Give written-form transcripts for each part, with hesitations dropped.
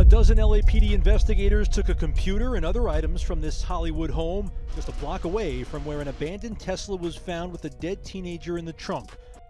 dozen LAPD investigators took a computer and other items from this Hollywood home just a block away from where an abandoned Tesla was found with a dead teenager in the trunk.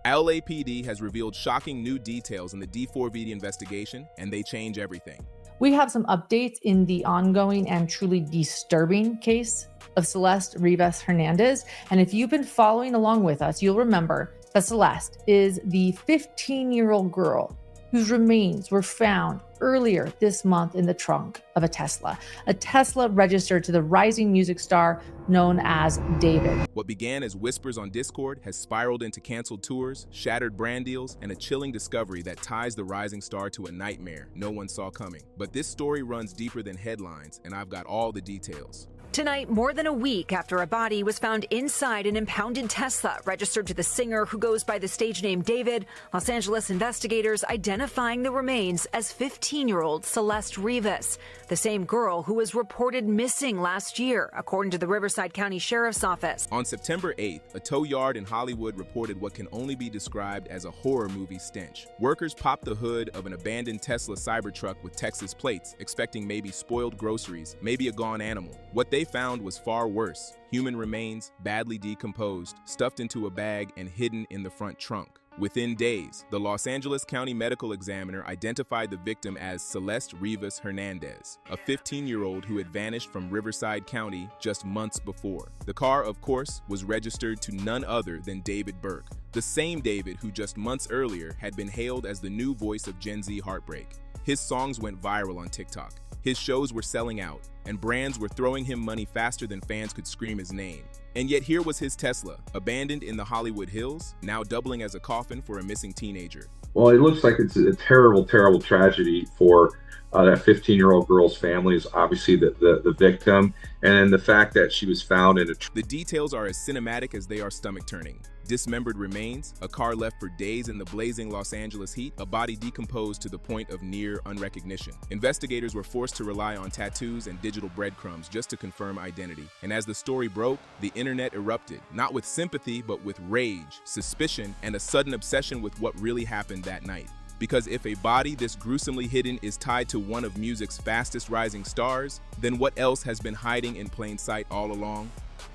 LAPD has revealed shocking new details in the D4vd investigation, and they change everything. We have some updates in the ongoing and truly disturbing case of Celeste Rivas Hernandez. And if you've been following along with us, you'll remember that Celeste is the 15-year-old girl whose remains were found earlier this month in the trunk of a Tesla registered to the rising music star known as David. What began as whispers on Discord has spiraled into canceled tours, shattered brand deals, and a chilling discovery that ties the rising star to a nightmare no one saw coming. But this story runs deeper than headlines, and I've got all the details. Tonight, more than a week after a body was found inside an impounded Tesla registered to the singer who goes by the stage name David, Los Angeles investigators identifying the remains as 15-year-old Celeste Rivas, the same girl who was reported missing last year, according to the Riverside County Sheriff's Office. On September 8th, a tow yard in Hollywood reported what can only be described as a horror movie stench. Workers popped the hood of an abandoned Tesla Cybertruck with Texas plates, expecting maybe spoiled groceries, maybe a gone animal. What they found was far worse. Human remains, badly decomposed, stuffed into a bag and hidden in the front trunk. Within days, the Los Angeles County Medical Examiner identified the victim as Celeste Rivas Hernandez, a 15-year-old who had vanished from Riverside County just months before. The car, of course, was registered to none other than David Burke, the same David who just months earlier had been hailed as the new voice of Gen Z heartbreak. His songs went viral on TikTok. His shows were selling out, and brands were throwing him money faster than fans could scream his name. And yet here was his Tesla, abandoned in the Hollywood Hills, now doubling as a coffin for a missing teenager. Well, it looks like it's a terrible, terrible tragedy for that 15-year-old girl's family is obviously the victim, and then the fact that she was found in a... The details are as cinematic as they are stomach-turning. Dismembered remains, a car left for days in the blazing Los Angeles heat, a body decomposed to the point of near unrecognition. Investigators were forced to rely on tattoos and digital breadcrumbs just to confirm identity. And as the story broke, the internet erupted, not with sympathy, but with rage, suspicion, and a sudden obsession with what really happened that night. Because if a body this gruesomely hidden is tied to one of music's fastest rising stars, then what else has been hiding in plain sight all along?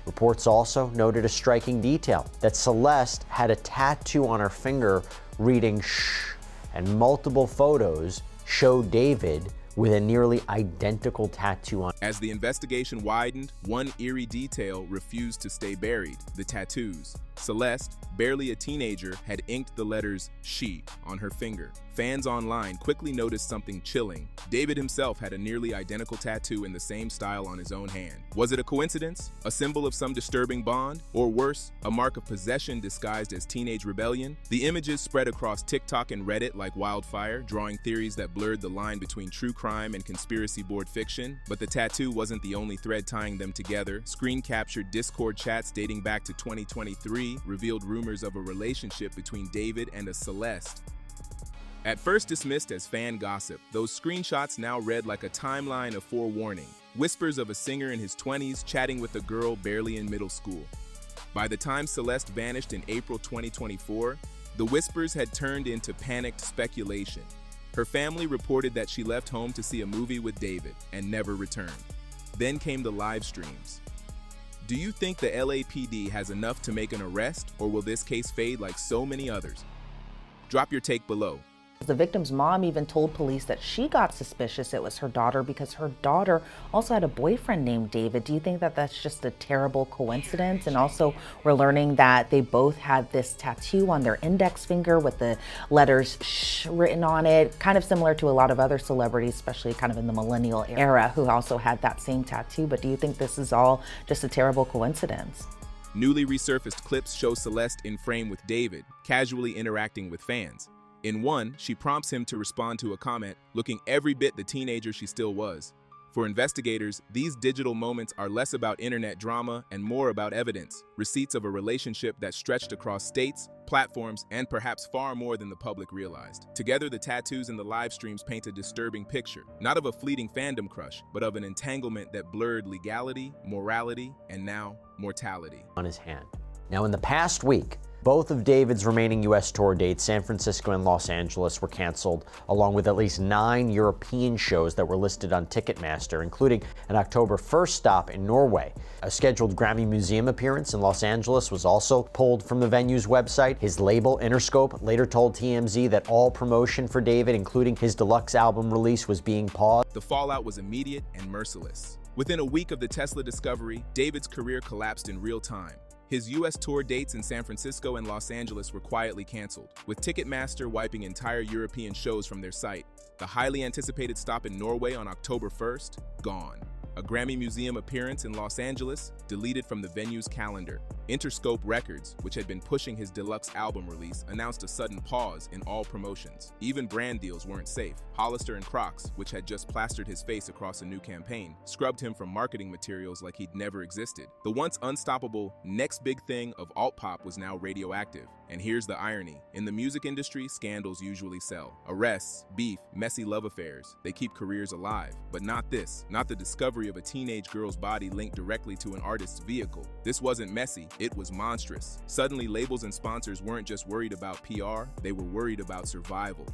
Reports also noted a striking detail, that Celeste had a tattoo on her finger reading "shh," and multiple photos show David with a nearly identical tattoo on. As the investigation widened, one eerie detail refused to stay buried: the tattoos. Celeste, barely a teenager, had inked the letters "she" on her finger. Fans online quickly noticed something chilling. David himself had a nearly identical tattoo in the same style on his own hand. Was it a coincidence? A symbol of some disturbing bond? Or worse, a mark of possession disguised as teenage rebellion? The images spread across TikTok and Reddit like wildfire, drawing theories that blurred the line between true crime and conspiracy board fiction. But the tattoo wasn't the only thread tying them together. Screen-captured Discord chats dating back to 2023 revealed rumors of a relationship between David and a Celeste. At first dismissed as fan gossip, those screenshots now read like a timeline of forewarning. Whispers of a singer in his 20s chatting with a girl barely in middle school. By the time Celeste vanished in April 2024, the whispers had turned into panicked speculation. Her family reported that she left home to see a movie with David and never returned. Then came the live streams. Do you think the LAPD has enough to make an arrest, or will this case fade like so many others? Drop your take below. The victim's mom even told police that she got suspicious it was her daughter because her daughter also had a boyfriend named David. Do you think that that's just a terrible coincidence? And also, we're learning that they both had this tattoo on their index finger with the letters "shh" written on it, kind of similar to a lot of other celebrities, especially kind of in the millennial era, who also had that same tattoo. But do you think this is all just a terrible coincidence? Newly resurfaced clips show Celeste in frame with David, casually interacting with fans. In one, she prompts him to respond to a comment, looking every bit the teenager she still was. For investigators, these digital moments are less about internet drama and more about evidence, receipts of a relationship that stretched across states, platforms, and perhaps far more than the public realized. Together, the tattoos and the live streams paint a disturbing picture, not of a fleeting fandom crush, but of an entanglement that blurred legality, morality, and now mortality. On his hand. Now, in the past week, Both of David's remaining U.S. tour dates, San Francisco and Los Angeles, were canceled, along with at least 9 European shows that were listed on Ticketmaster, including an October 1st stop in Norway. A scheduled Grammy Museum appearance in Los Angeles was also pulled from the venue's website. His label, Interscope, later told TMZ that all promotion for David, including his deluxe album release, was being paused. The fallout was immediate and merciless. Within a week of the Tesla discovery, David's career collapsed in real time. His U.S. tour dates in San Francisco and Los Angeles were quietly canceled, with Ticketmaster wiping entire European shows from their site. The highly anticipated stop in Norway on October 1st, gone. A Grammy Museum appearance in Los Angeles, deleted from the venue's calendar. Interscope Records, which had been pushing his deluxe album release, announced a sudden pause in all promotions. Even brand deals weren't safe. Hollister and Crocs, which had just plastered his face across a new campaign, scrubbed him from marketing materials like he'd never existed. The once unstoppable next big thing of alt-pop was now radioactive. And here's the irony. In the music industry, scandals usually sell. Arrests, beef, messy love affairs. They keep careers alive. But not this. Not the discovery of a teenage girl's body linked directly to an artist's vehicle. This wasn't messy. It was monstrous. Suddenly, labels and sponsors weren't just worried about PR, they were worried about survival.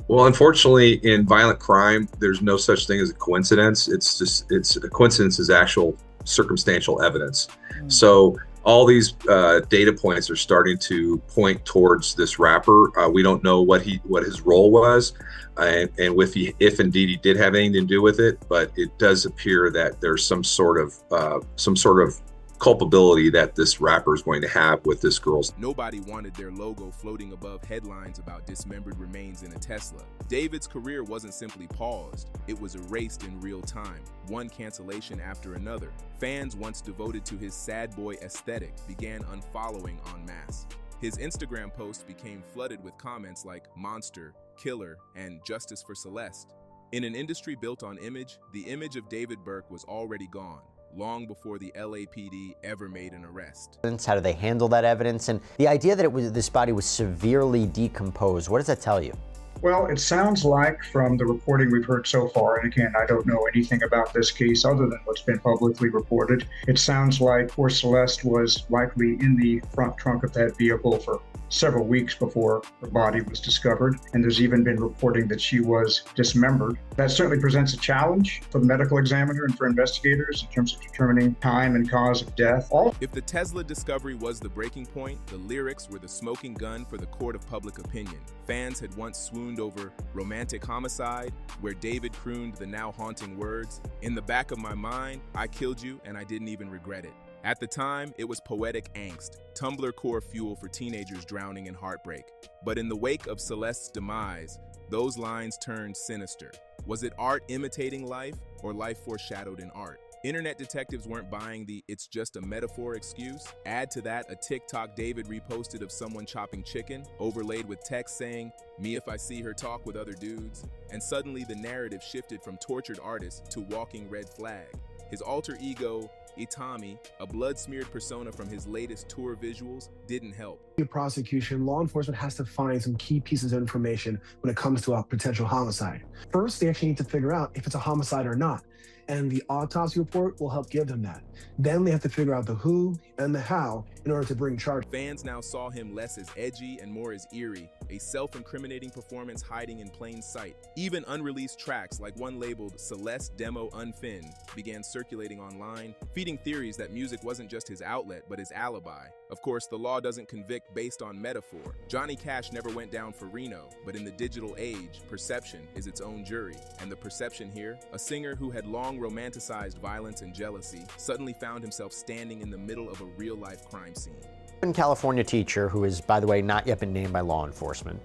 Well, unfortunately, in violent crime, there's no such thing as a coincidence. It's a coincidence is actual circumstantial evidence. So all these data points are starting to point towards this rapper. We don't know what his role was, and if indeed he did have anything to do with it. But it does appear that there's some sort of culpability that this rapper is going to have with this girl's. Nobody wanted their logo floating above headlines about dismembered remains in a Tesla. David's career wasn't simply paused, it was erased in real time, one cancellation after another. Fans once devoted to his sad boy aesthetic began unfollowing en masse. His Instagram posts became flooded with comments like monster, killer, and justice for Celeste. In an industry built on image, the image of David Burke was already gone, long before the LAPD ever made an arrest. How do they handle that evidence? And the idea that this body was severely decomposed, what does that tell you? Well, it sounds like from the reporting we've heard so far, and again, I don't know anything about this case other than what's been publicly reported, it sounds like poor Celeste was likely in the front trunk of that vehicle for several weeks before her body was discovered, and there's even been reporting that she was dismembered. That certainly presents a challenge for the medical examiner and for investigators in terms of determining time and cause of death. If the Tesla discovery was the breaking point, the lyrics were the smoking gun for the court of public opinion. Fans had once swooned over Romantic Homicide, where David crooned the now haunting words, "In the back of my mind, I killed you and I didn't even regret it." At the time, it was poetic angst, Tumblr core fuel for teenagers drowning in heartbreak. But in the wake of Celeste's demise, those lines turned sinister. Was it art imitating life, or life foreshadowed in art? Internet detectives weren't buying the "it's just a metaphor" excuse. Add to that a TikTok David reposted of someone chopping chicken, overlaid with text saying, "Me if I see her talk with other dudes." And suddenly the narrative shifted from tortured artist to walking red flag. His alter ego, Itami, a blood-smeared persona from his latest tour visuals, didn't help. The prosecution, law enforcement has to find some key pieces of information when it comes to a potential homicide. First, they actually need to figure out if it's a homicide or not, and the autopsy report will help give them that. Then they have to figure out the who and the how in order to bring charges. Fans now saw him less as edgy and more as eerie, a self-incriminating performance hiding in plain sight. Even unreleased tracks, like one labeled Celeste Demo Unfinned, began circulating online, feeding theories that music wasn't just his outlet, but his alibi. Of course, the law doesn't convict based on metaphor. Johnny Cash never went down for Reno, but in the digital age, perception is its own jury. And the perception here, a singer who had long romanticized violence and jealousy, suddenly found himself standing in the middle of a real-life crime scene. A California teacher, who has, by the way, not yet been named by law enforcement,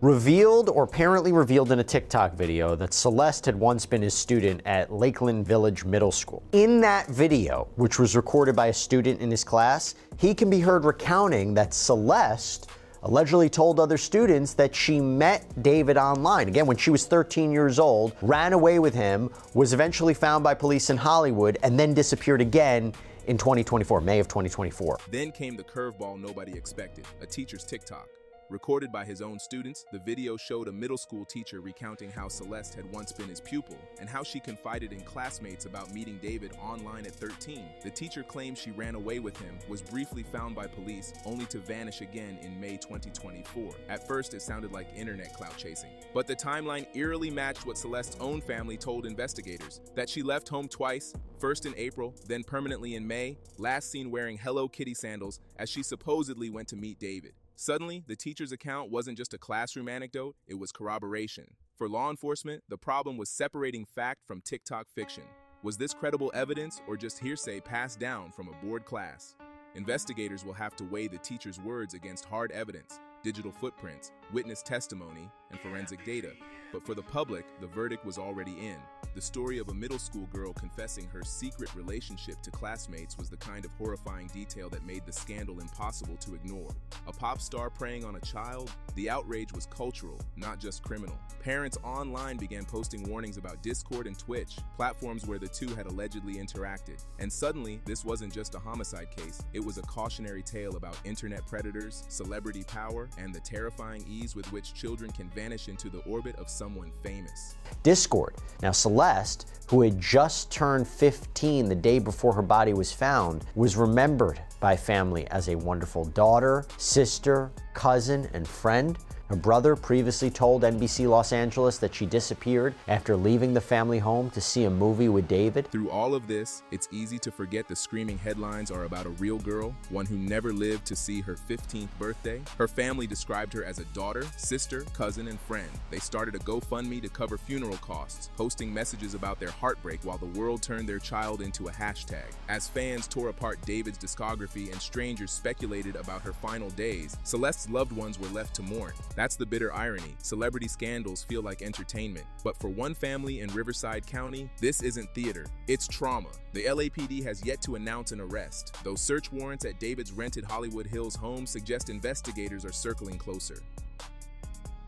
revealed or apparently revealed in a TikTok video that Celeste had once been his student at Lakeland Village Middle School. In that video, which was recorded by a student in his class, he can be heard recounting that Celeste allegedly told other students that she met David online, again, when she was 13 years old, ran away with him, was eventually found by police in Hollywood, and then disappeared again in 2024, May of 2024. Then came the curveball nobody expected, a teacher's TikTok. Recorded by his own students, the video showed a middle school teacher recounting how Celeste had once been his pupil and how she confided in classmates about meeting David online at 13. The teacher claimed she ran away with him, was briefly found by police, only to vanish again in May 2024. At first, it sounded like internet clout chasing. But the timeline eerily matched what Celeste's own family told investigators, that she left home twice, first in April, then permanently in May, last seen wearing Hello Kitty sandals as she supposedly went to meet David. Suddenly, the teacher's account wasn't just a classroom anecdote, it was corroboration. For law enforcement, the problem was separating fact from TikTok fiction. Was this credible evidence or just hearsay passed down from a bored class? Investigators will have to weigh the teacher's words against hard evidence, digital footprints, witness testimony, and forensic data. But for the public, the verdict was already in. The story of a middle school girl confessing her secret relationship to classmates was the kind of horrifying detail that made the scandal impossible to ignore. A pop star preying on a child? The outrage was cultural, not just criminal. Parents online began posting warnings about Discord and Twitch, platforms where the two had allegedly interacted. And suddenly, this wasn't just a homicide case, it was a cautionary tale about internet predators, celebrity power, and the terrifying ease with which children can vanish into the orbit of someone famous. Discord. Now, Celeste, who had just turned 15 the day before her body was found, was remembered by family as a wonderful daughter, sister, cousin, and friend. Her brother previously told NBC Los Angeles that she disappeared after leaving the family home to see a movie with David. Through all of this, it's easy to forget the screaming headlines are about a real girl, one who never lived to see her 15th birthday. Her family described her as a daughter, sister, cousin, and friend. They started a GoFundMe to cover funeral costs, posting messages about their heartbreak while the world turned their child into a hashtag. As fans tore apart David's discography and strangers speculated about her final days, Celeste's loved ones were left to mourn. That's the bitter irony. Celebrity scandals feel like entertainment. But for one family in Riverside County, this isn't theater, it's trauma. The LAPD has yet to announce an arrest, though search warrants at David's rented Hollywood Hills home suggest investigators are circling closer.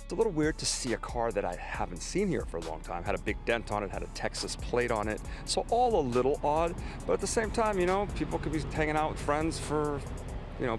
It's a little weird to see a car that I haven't seen here for a long time. Had a big dent on it, had a Texas plate on it. So all a little odd, but at the same time, people could be hanging out with friends for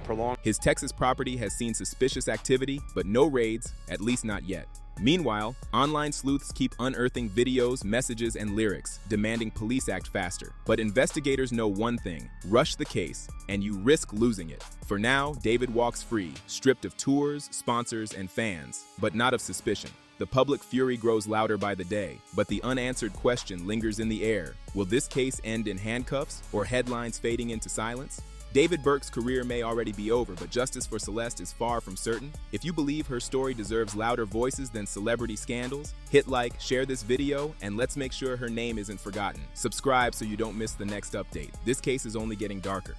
prolonged. His Texas property has seen suspicious activity, but no raids, at least not yet. Meanwhile, online sleuths keep unearthing videos, messages, and lyrics, demanding police act faster. But investigators know one thing: rush the case, and you risk losing it. For now, David walks free, stripped of tours, sponsors, and fans, but not of suspicion. The public fury grows louder by the day, but the unanswered question lingers in the air. Will this case end in handcuffs or headlines fading into silence? David Burke's career may already be over, but justice for Celeste is far from certain. If you believe her story deserves louder voices than celebrity scandals, hit like, share this video, and let's make sure her name isn't forgotten. Subscribe so you don't miss the next update. This case is only getting darker.